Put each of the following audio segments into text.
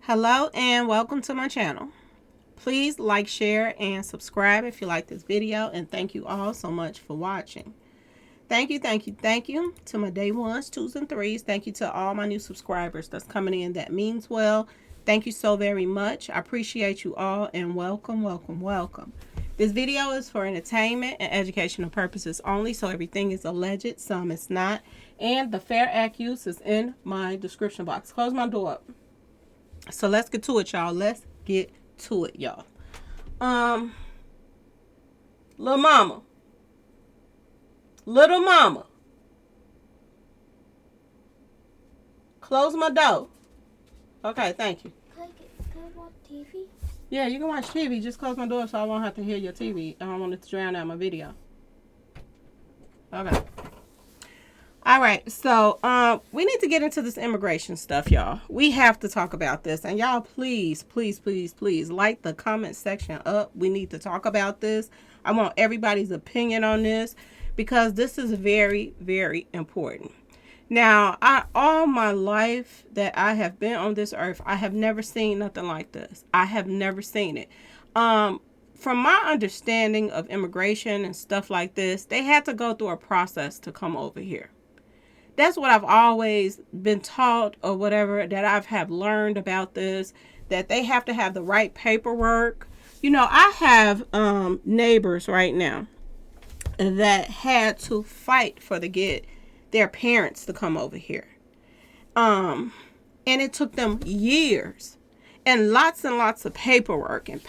Hello and welcome to my channel. Please like, share, and subscribe if you like this video, and thank you all so much for watching. Thank you to my day ones, twos, and threes. Thank you to all my new subscribers that's coming in. That means well. Thank you so very much. I appreciate you all, and welcome. This video is for entertainment and educational purposes only, so everything is alleged, some is not, and the fair act use is in my description box. Close my door up. So let's get to it, y'all. Let's get to it, y'all. Little mama, close my door. Okay, thank you. Can I watch TV? Yeah, you can watch TV. Just close my door so I won't have to hear your TV. I don't want it to drown out my video. Okay. All right, so we need to get into this immigration stuff, y'all. We have to talk about this. And y'all, please light the comment section up. We need to talk about this. I want everybody's opinion on this because this is very, very important. Now, all my life that I have been on this earth, I have never seen nothing like this. I have never seen it. From my understanding of immigration and stuff like this, they had to go through a process to come over here. That's what I've always been taught, or whatever, that I've have learned about this, that they have to have the right paperwork. You know, I have neighbors right now that had to fight to get their parents to come over here. And it took them years and lots of paperwork and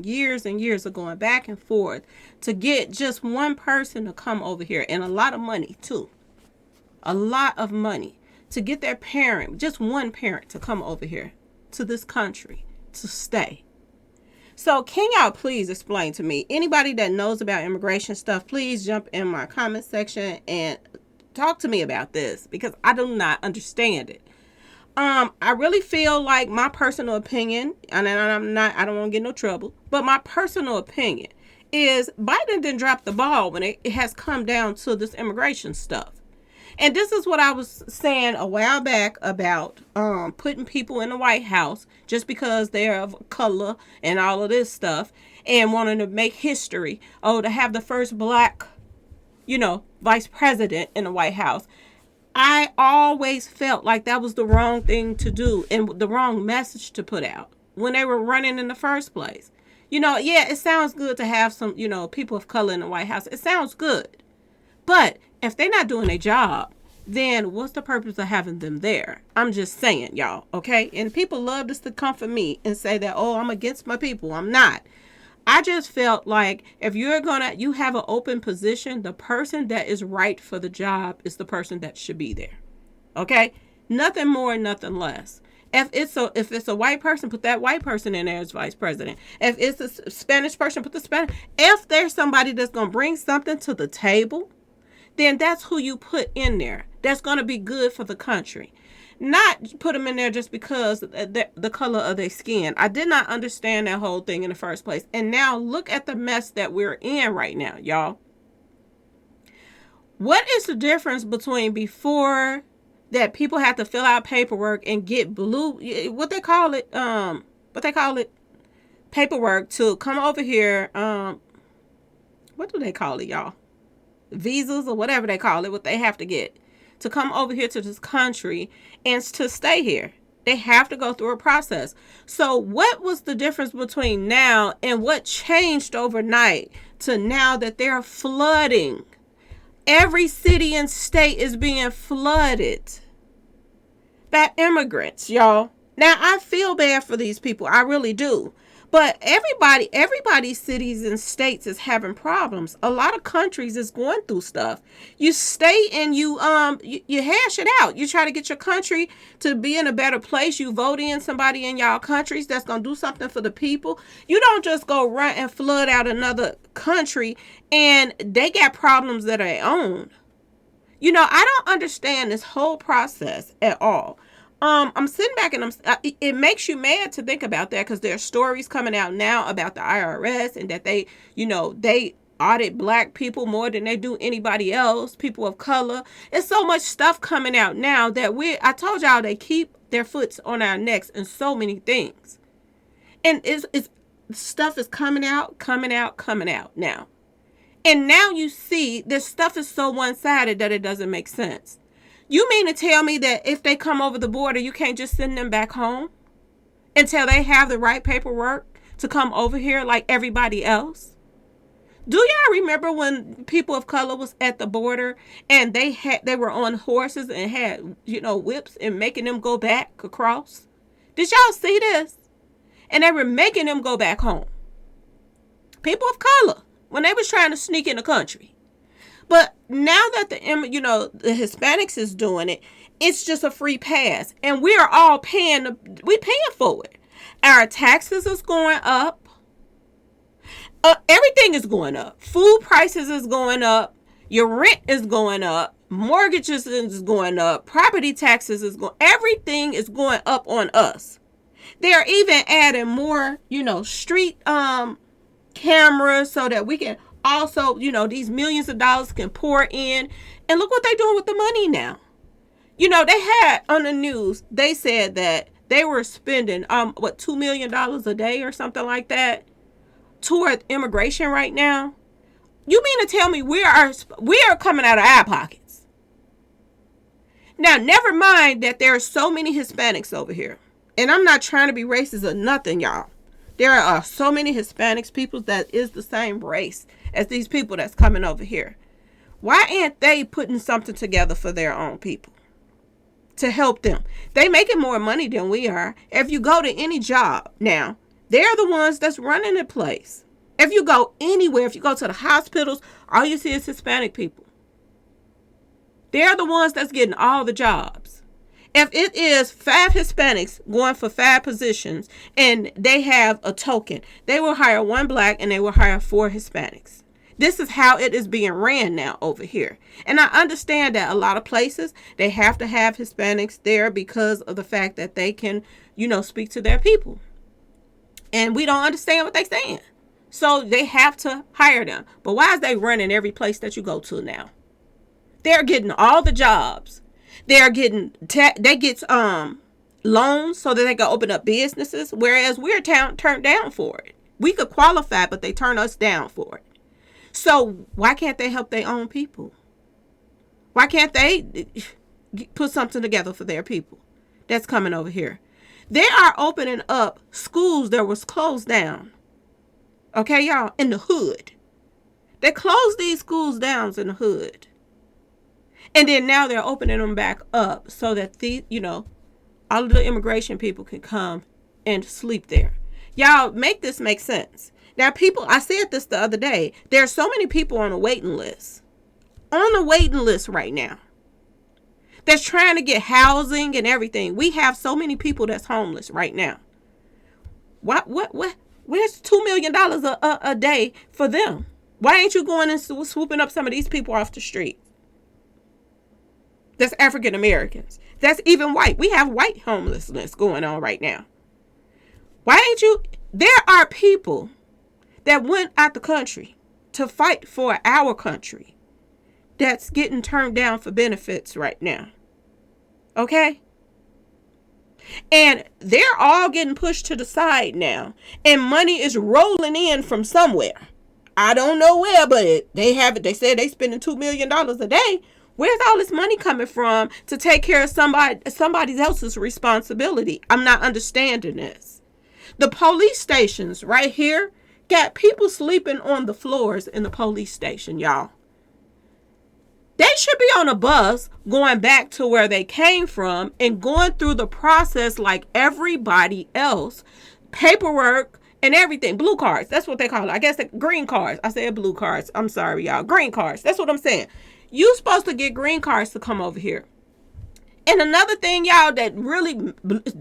years of going back and forth to get just one person to come over here, and a lot of money too. A lot of money to get their parent, just one parent, to come over here to this country to stay. So can y'all please explain to me, anybody that knows about immigration stuff, please jump in my comment section and talk to me about this, because I do not understand it. I really feel like, my personal opinion, and I don't want to get no trouble, but my personal opinion is Biden didn't drop the ball when it has come down to this immigration stuff. And this is what I was saying a while back about putting people in the White House just because they're of color and all of this stuff, and wanting to make history. Oh, to have the first black, vice president in the White House. I always felt like that was the wrong thing to do and the wrong message to put out when they were running in the first place. Yeah, it sounds good to have some, people of color in the White House. It sounds good. But if they're not doing their job, then what's the purpose of having them there? I'm just saying, y'all, okay? And people love this to come for me and say that, oh, I'm against my people. I'm not. I just felt like if you have an open position, the person that is right for the job is the person that should be there. Okay? Nothing more, nothing less. If it's a white person, put that white person in there as vice president. If it's a Spanish person, put the Spanish. If there's somebody that's going to bring something to the table, then that's who you put in there. That's going to be good for the country. Not put them in there just because the color of their skin. I did not understand that whole thing in the first place. And now look at the mess that we're in right now, y'all. What is the difference between before that people had to fill out paperwork and get what they call it, paperwork to come over here, what do they call it, y'all? Visas or whatever they call it, what they have to get to come over here to this country and to stay here. They have to go through a process. So what was the difference between now and what changed overnight to now that they're flooding? Every city and state is being flooded by immigrants, y'all. Now, I feel bad for these people. I really do. But everybody's cities and states is having problems. A lot of countries is going through stuff. You stay and you hash it out. You try to get your country to be in a better place. You vote in somebody in y'all countries that's going to do something for the people. You don't just go run and flood out another country and they got problems that are their own. I don't understand this whole process at all. I'm sitting back and it makes you mad to think about that, because there are stories coming out now about the IRS and that they audit black people more than they do anybody else, people of color. It's so much stuff coming out now that I told y'all they keep their foots on our necks and so many things. And it's stuff is coming out now. And now you see this stuff is so one-sided that it doesn't make sense. You mean to tell me that if they come over the border, you can't just send them back home until they have the right paperwork to come over here like everybody else? Do y'all remember when people of color was at the border and they were on horses and had, whips and making them go back across? Did y'all see this? And they were making them go back home. People of color, when they was trying to sneak in the country. But now that the Hispanics is doing it, it's just a free pass. And we are all paying for it. Our taxes is going up. Everything is going up. Food prices is going up. Your rent is going up. Mortgages is going up. Property taxes is going. Everything is going up on us. They are even adding more, street cameras so that we can also, these millions of dollars can pour in. And look what they're doing with the money now. They had on the news, they said that they were spending $2 million a day or something like that toward immigration right now. You mean to tell me we are coming out of our pockets? Now, never mind that there are so many Hispanics over here. And I'm not trying to be racist or nothing, y'all. There are so many Hispanics people that is the same race as these people that's coming over here. Why aren't they putting something together for their own people to help them? They making more money than we are. If you go to any job now, they're the ones that's running the place. If you go anywhere, if you go to the hospitals, all you see is Hispanic people. They're the ones that's getting all the jobs. If it is 5 Hispanics going for 5 positions and they have a token, they will hire 1 black and they will hire 4 Hispanics. This is how it is being ran now over here. And I understand that a lot of places, they have to have Hispanics there because of the fact that they can, speak to their people. And we don't understand what they're saying. So they have to hire them. But why is they running every place that you go to now? They're getting all the jobs. They're getting, they get loans so that they can open up businesses. Whereas we're turned down for it. We could qualify, but they turn us down for it. So why can't they help their own people? Why can't they put something together for their people that's coming over here? They are opening up schools that was closed down. Okay, y'all, in the hood. They closed these schools down in the hood. And then now they're opening them back up so that all of the immigration people can come and sleep there. Y'all, make this make sense. Now, people, I said this the other day. There are so many people on a waiting list. On a waiting list right now. That's trying to get housing and everything. We have so many people that's homeless right now. What? Where's $2 million a day for them? Why ain't you going and swooping up some of these people off the street? That's African Americans. That's even white. We have white homelessness going on right now. Why ain't you? There are people that went out the country to fight for our country that's getting turned down for benefits right now. Okay? And they're all getting pushed to the side now. And money is rolling in from somewhere. I don't know where, but they have it. They said they spending $2 million a day. Where's all this money coming from to take care of somebody else's responsibility? I'm not understanding this. The police stations right here got people sleeping on the floors in the police station, y'all. They should be on a bus going back to where they came from and going through the process like everybody else. Paperwork and everything. Blue cards. That's what they call it. I guess the green cards. I said blue cards. I'm sorry, y'all. Green cards. That's what I'm saying. You supposed to get green cards to come over here. And another thing, y'all, that really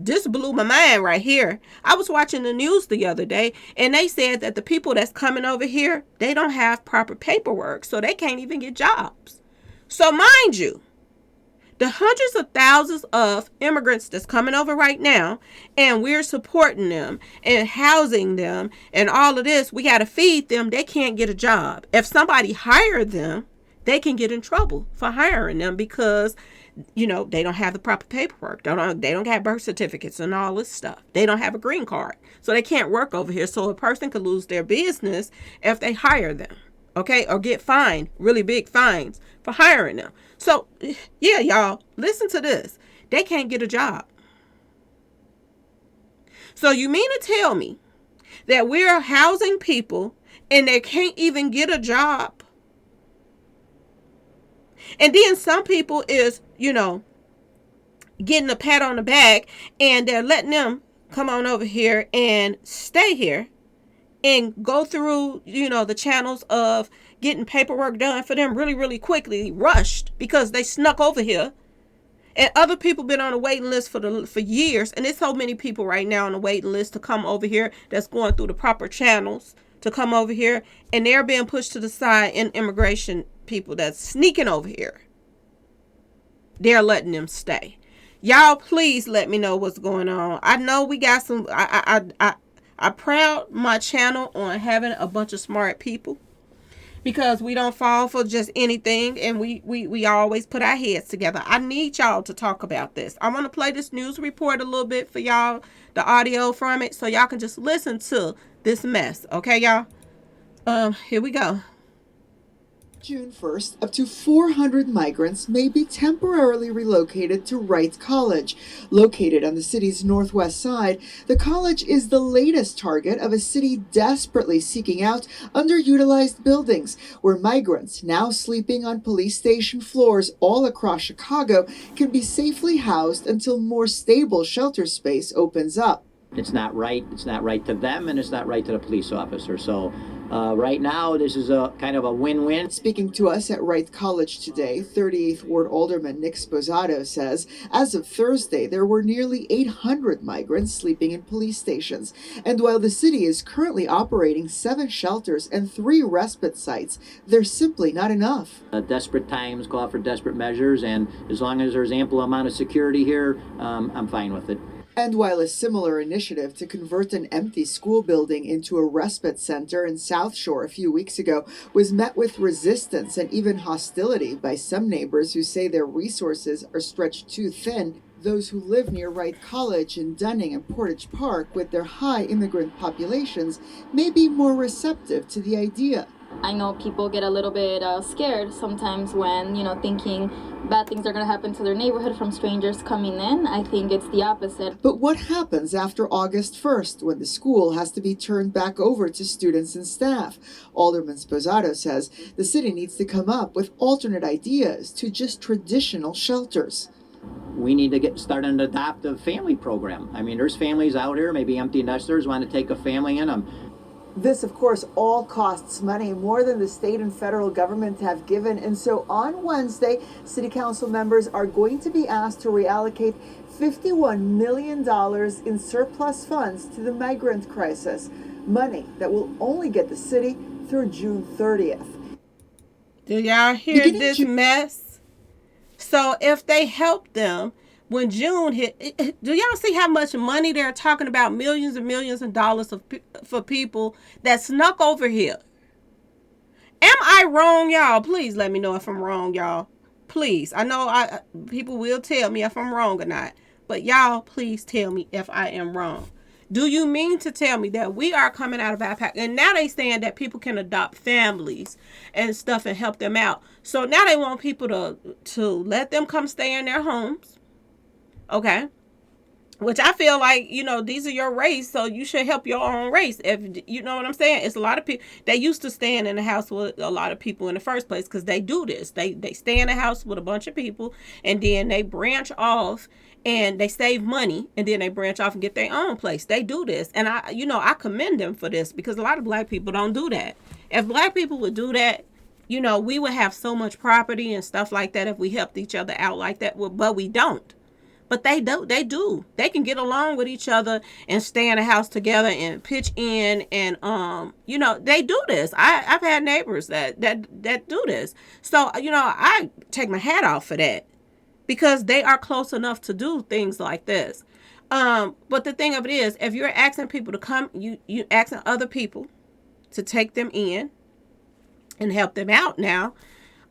just blew my mind right here. I was watching the news the other day, and they said that the people that's coming over here, they don't have proper paperwork, so they can't even get jobs. So mind you, the hundreds of thousands of immigrants that's coming over right now, and we're supporting them and housing them and all of this, we got to feed them. They can't get a job. If somebody hired them, they can get in trouble for hiring them because They don't have the proper paperwork. They don't have birth certificates and all this stuff. They don't have a green card. So they can't work over here. So a person could lose their business if they hire them. Okay, or get fined, really big fines for hiring them. So, yeah, y'all, listen to this. They can't get a job. So you mean to tell me that we're housing people and they can't even get a job? And then some people is, getting a pat on the back and they're letting them come on over here and stay here and go through, the channels of getting paperwork done for them really, really quickly, rushed because they snuck over here. And other people been on a waiting list for years. And there's so many people right now on the waiting list to come over here that's going through the proper channels to come over here. And they're being pushed to the side, and immigration people that's sneaking over here, they're letting them stay. Y'all, please let me know what's going on. I know we got some, I proud my channel on having a bunch of smart people, because we don't fall for just anything, and we always put our heads together. I need y'all to talk about this. I want to play this news report a little bit for y'all, the audio from it, so y'all can just listen to this mess. Okay, y'all? Here we go. June 1st, up to 400 migrants may be temporarily relocated to Wright College. Located on the city's northwest side, the college is the latest target of a city desperately seeking out underutilized buildings, where migrants now sleeping on police station floors all across Chicago can be safely housed until more stable shelter space opens up. It's not right. It's not right to them, and it's not right to the police officer. So right now, this is a kind of a win-win. Speaking to us at Wright College today, 38th Ward Alderman Nick Sposato says, as of Thursday, there were nearly 800 migrants sleeping in police stations. And while the city is currently operating 7 shelters and 3 respite sites, they're simply not enough. Desperate times call for desperate measures, and as long as there's ample amount of security here, I'm fine with it. And while a similar initiative to convert an empty school building into a respite center in South Shore a few weeks ago was met with resistance and even hostility by some neighbors who say their resources are stretched too thin, those who live near Wright College in Dunning and Portage Park with their high immigrant populations may be more receptive to the idea. I know people get a little bit scared sometimes when, thinking bad things are going to happen to their neighborhood from strangers coming in. I think it's the opposite. But what happens after August 1st when the school has to be turned back over to students and staff? Alderman Sposato says the city needs to come up with alternate ideas to just traditional shelters. We need to get started an adoptive family program. I mean, there's families out here, maybe empty nesters, want to take a family in them. This, of course, all costs money, more than the state and federal government have given. And so on Wednesday, city council members are going to be asked to reallocate $51 million in surplus funds to the migrant crisis, money that will only get the city through June 30th. Do y'all hear this mess? So if they help them, when June hit, do y'all see how much money they're talking about? Millions and millions of dollars for people that snuck over here. Am I wrong, y'all? Please let me know if I'm wrong, y'all. Please. I know people will tell me if I'm wrong or not. But y'all, please tell me if I am wrong. Do you mean to tell me that we are coming out of backpack? And now they saying that people can adopt families and stuff and help them out. So now they want people to let them come stay in their homes. Okay, which I feel like, these are your race, so you should help your own race. If you know what I'm saying, it's a lot of people. They used to staying in the house with a lot of people in the first place because they do this. They stay in the house with a bunch of people, and then they branch off and they save money, and then they branch off and get their own place. They do this, and I commend them for this, because a lot of black people don't do that. If black people would do that, we would have so much property and stuff like that if we helped each other out like that. But we don't. But they do. They can get along with each other and stay in a house together and pitch in, and they do this. I've had neighbors that do this. So I take my hat off for that, because they are close enough to do things like this. But the thing of it is, if you're asking people to come, you asking other people to take them in and help them out now.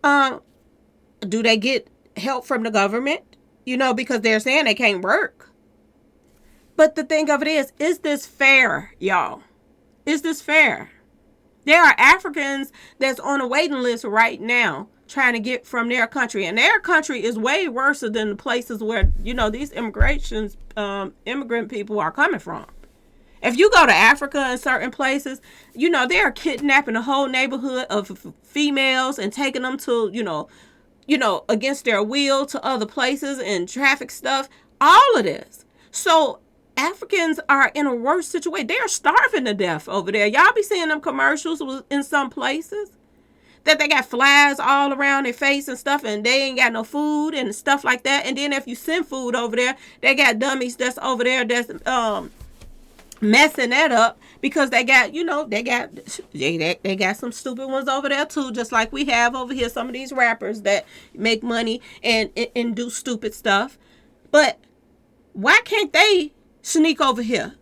Do they get help from the government, because they're saying they can't work. But the thing of it is this fair, y'all? Is this fair? There are Africans that's on a waiting list right now trying to get from their country. And their country is way worse than the places where, these immigrant people are coming from. If you go to Africa in certain places, they are kidnapping a whole neighborhood of females and taking them to, against their will to other places and traffic stuff. All of this. So Africans are in a worse situation. They are starving to death over there. Y'all be seeing them commercials in some places that they got flies all around their face and stuff, and they ain't got no food and stuff like that. And then if you send food over there, they got dummies that's over there that's messing that up, because they got they got some stupid ones over there too, just like we have over here some of these rappers that make money and do stupid stuff. But why can't they sneak over here?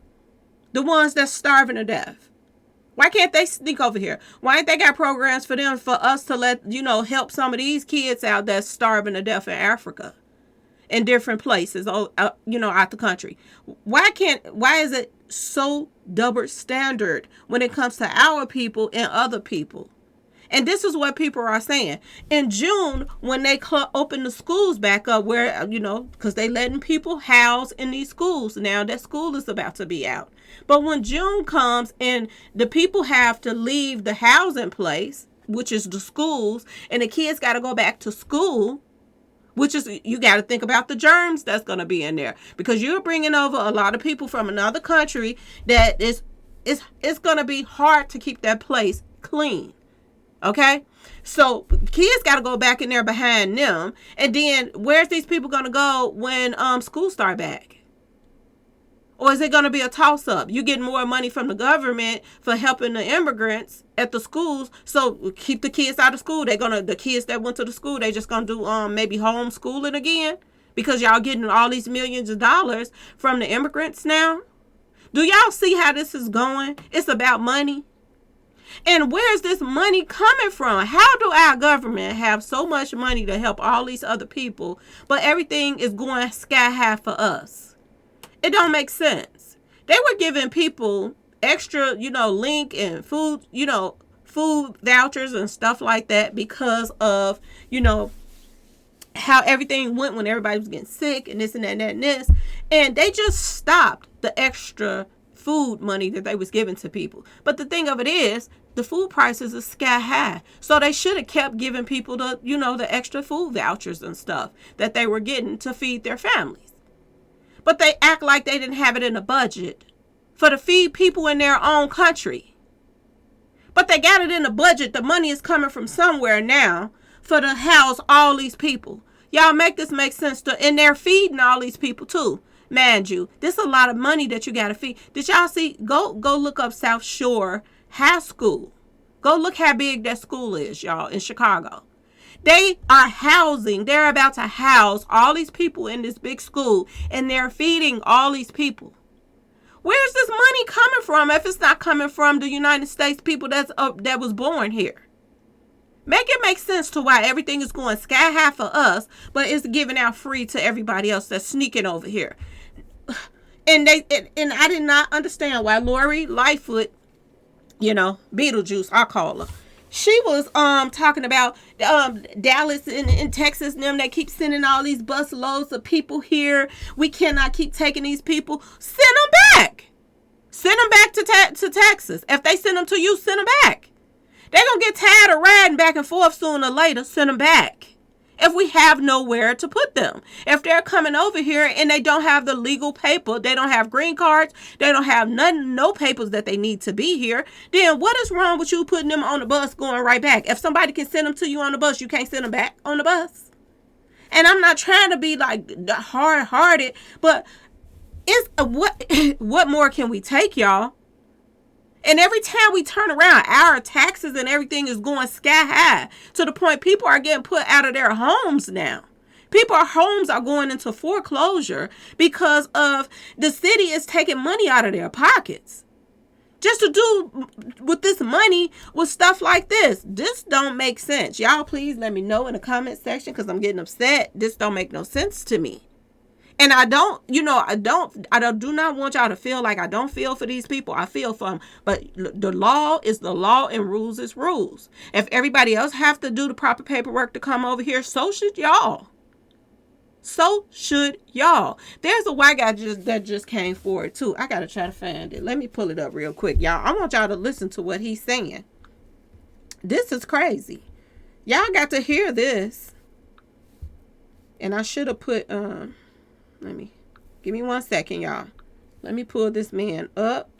The ones that's starving to death. Why can't they sneak over here? Why ain't they got programs for them, for us to let, help some of these kids out that's starving to death in Africa, in different places, out the country? Why is it so double standard when it comes to our people and other people? And this is what people are saying. In June, when they open the schools back up, where, because they letting people house in these schools now that school is about to be out. But when June comes and the people have to leave the housing place, which is the schools, and the kids got to go back to school, which is, you got to think about the germs that's going to be in there, because you're bringing over a lot of people from another country that it's going to be hard to keep that place clean. Okay, so kids got to go back in there behind them, and then where's these people going to go when school start back? Or is it going to be a toss up? You getting more money from the government for helping the immigrants at the schools, so keep the kids out of school. The kids that went to the school, they just gonna do maybe homeschooling again, because y'all getting all these millions of dollars from the immigrants now. Do y'all see how this is going? It's about money. And where's this money coming from? How do our government have so much money to help all these other people, but everything is going sky high for us? It don't make sense. They were giving people extra, link and food, food vouchers and stuff like that because of, how everything went when everybody was getting sick and this and that and that and this. And they just stopped the extra food money that they was giving to people. But the thing of it is, the food prices are sky high. So they should have kept giving people the, the extra food vouchers and stuff that they were getting to feed their families. But they act like they didn't have it in the budget for to feed people in their own country. But they got it in the budget. The money is coming from somewhere now for to house all these people. Y'all make this make sense and they're feeding all these people too. Mind you, this is a lot of money that you got to feed. Did y'all see? Go look up South Shore High School. Go look how big that school is, y'all, in Chicago. They're about to house all these people in this big school, and they're feeding all these people. Where's this money coming from if it's not coming from the United States people that was born here? Make it make sense to why everything is going sky high for us, but it's giving out free to everybody else that's sneaking over here. And I did not understand why Lori Lightfoot, Beetlejuice, I call her. She was talking about Dallas and Texas and them that keep sending all these bus loads of people here. We cannot keep taking these people. Send them back. Send them back to Texas. If they send them to you, send them back. They're going to get tired of riding back and forth sooner or later. Send them back. If we have nowhere to put them. If they're coming over here and they don't have the legal paper, they don't have green cards, they don't have no papers that they need to be here, then what is wrong with you putting them on the bus going right back? If somebody can send them to you on the bus, you can't send them back on the bus. And I'm not trying to be like hard-hearted, but it's what more can we take, y'all? And every time we turn around, our taxes and everything is going sky high to the point people are getting put out of their homes now. People's homes are going into foreclosure because of the city is taking money out of their pockets. just to do with this money with stuff like this. This don't make sense. Y'all please let me know in the comment section, because I'm getting upset. This don't make no sense to me. And I do not want y'all to feel like I don't feel for these people. I feel for them. But the law is the law and rules is rules. If everybody else have to do the proper paperwork to come over here, so should y'all. So should y'all. There's a white guy that just came forward too. I gotta try to find it. Let me pull it up real quick, y'all. I want y'all to listen to what he's saying. This is crazy. Y'all got to hear this. And I should have put give me 1 second, y'all. Let me pull this man up.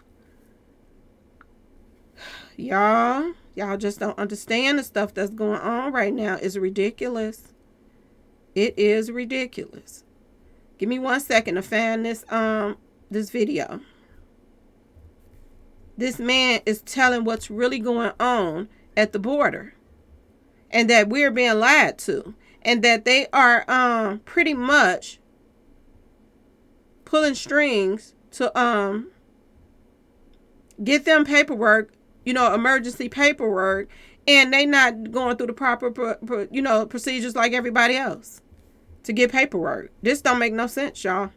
Y'all just don't understand the stuff that's going on right now. It's ridiculous. It is ridiculous. Give me 1 second to find this video. This man is telling what's really going on at the border, and that we're being lied to, and that they are pretty much pulling strings to get them paperwork, emergency paperwork, and they not going through the proper procedures like everybody else to get paperwork. This don't make no sense, y'all.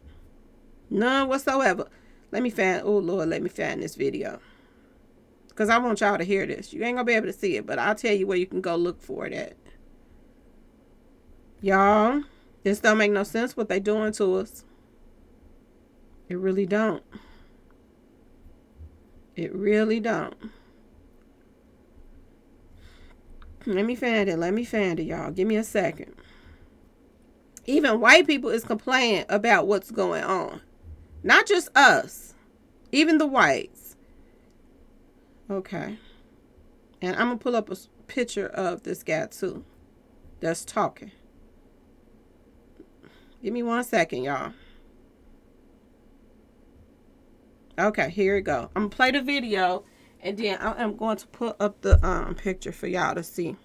None whatsoever. Let me find this video, because I want y'all to hear this. You ain't gonna be able to see it, but I'll tell you where you can go look for it at. Y'all, this don't make no sense what they doing to us. It really don't. It really don't. Let me find it, y'all. Give me a second. Even white people is complaining about what's going on. Not just us. Even the whites. Okay. And I'm going to pull up a picture of this guy too that's talking. Give me 1 second, y'all. Okay, here we go. I'm going to play the video, and then I'm going to put up the picture for y'all to see.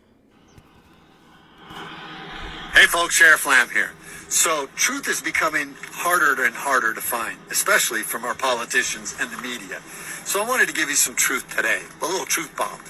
Hey folks, Sheriff Lamb here. So truth is becoming harder and harder to find, especially from our politicians and the media. So I wanted to give you some truth today, a little truth bomb.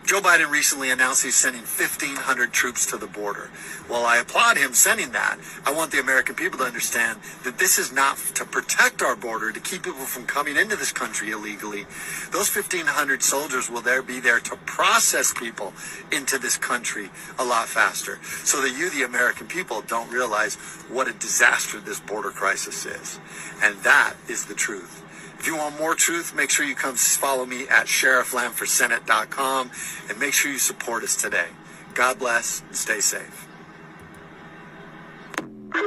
Joe Biden recently announced he's sending 1,500 troops to the border. While I applaud him sending that, I want the American people to understand that this is not to protect our border, to keep people from coming into this country illegally. Those 1,500 soldiers will be there to process people into this country a lot faster, so that you, the American people, don't realize what a disaster this border crisis is. And that is the truth. If you want more truth, make sure you come follow me at sherifflambforsenate.com, and make sure you support us today. God bless and stay safe. I'm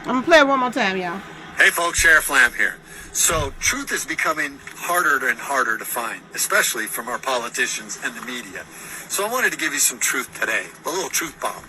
going to play it one more time, y'all. Hey folks, Sheriff Lamb here. So truth is becoming harder and harder to find, especially from our politicians and the media. So I wanted to give you some truth today, a little truth bomb.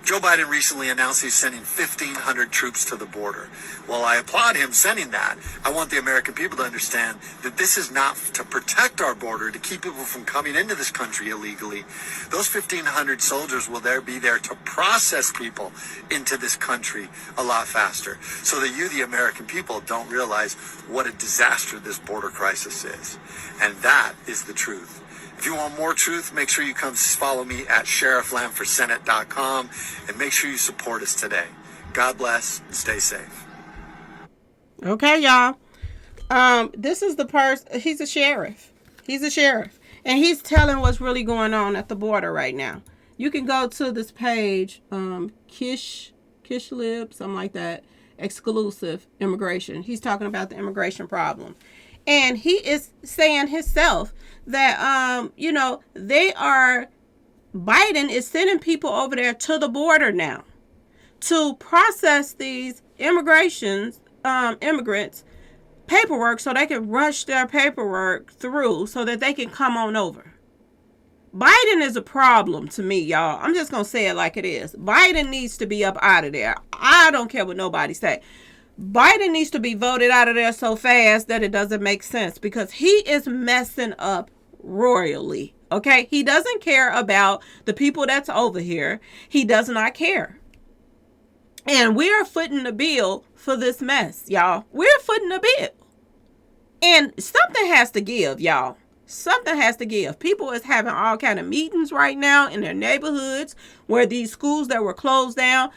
Joe Biden recently announced he's sending 1,500 troops to the border. While I applaud him sending that, I want the American people to understand that this is not to protect our border, to keep people from coming into this country illegally. Those 1,500 soldiers will be there to process people into this country a lot faster, so that you, the American people, don't realize what a disaster this border crisis is. And that is the truth. If you want more truth, make sure you come follow me at sherifflambforsenate.com, and make sure you support us today. God bless and stay safe. Okay, y'all. This is the person. He's a sheriff. And he's telling what's really going on at the border right now. You can go to this page, Kishlib, something like that, exclusive immigration. He's talking about the immigration problem. And he is saying himself that, Biden is sending people over there to the border now to process these immigrants paperwork, so they can rush their paperwork through so that they can come on over. Biden is a problem to me, y'all. I'm just going to say it like it is. Biden needs to be up out of there. I don't care what nobody say. Biden needs to be voted out of there so fast that it doesn't make sense, because he is messing up royally. Okay? He doesn't care about the people that's over here. He does not care. And we're footing the bill for this mess, y'all. We're footing the bill. And something has to give, y'all. Something has to give. People is having all kind of meetings right now in their neighborhoods where these schools that were closed down,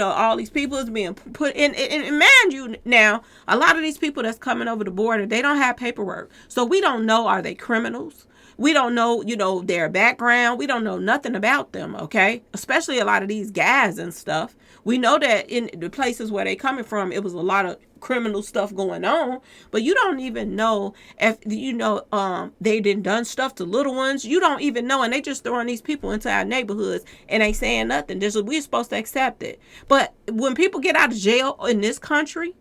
all these people is being put in. And mind you, now, a lot of these people that's coming over the border, they don't have paperwork. So we don't know, are they criminals? We don't know, their background. We don't know nothing about them, okay? Especially a lot of these guys and stuff. We know that in the places where they coming from, it was a lot of criminal stuff going on, but you don't even know if they done stuff to little ones. You don't even know, and they just throwing these people into our neighborhoods and ain't saying nothing. We're supposed to accept it. But when people get out of jail in this country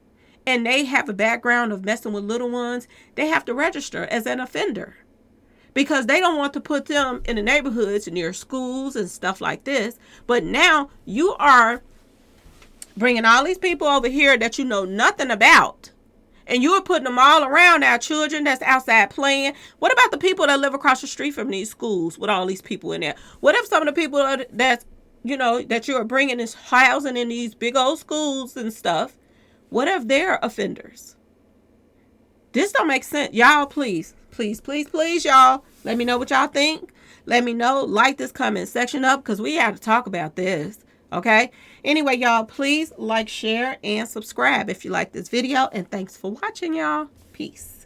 and they have a background of messing with little ones, they have to register as an offender, because they don't want to put them in the neighborhoods near schools and stuff like this. But now you are bringing all these people over here that you know nothing about, and you're putting them all around our children that's outside playing. What about the people that live across the street from these schools with all these people in there? What if some of the people that you're bringing is housing in these big old schools and stuff, what if they're offenders? This don't make sense. Y'all, please, y'all, let me know what y'all think. Let me know. Like this comment section up, because we have to talk about this. Okay. Anyway, y'all, please like, share, and subscribe if you like this video. And thanks for watching, y'all. Peace.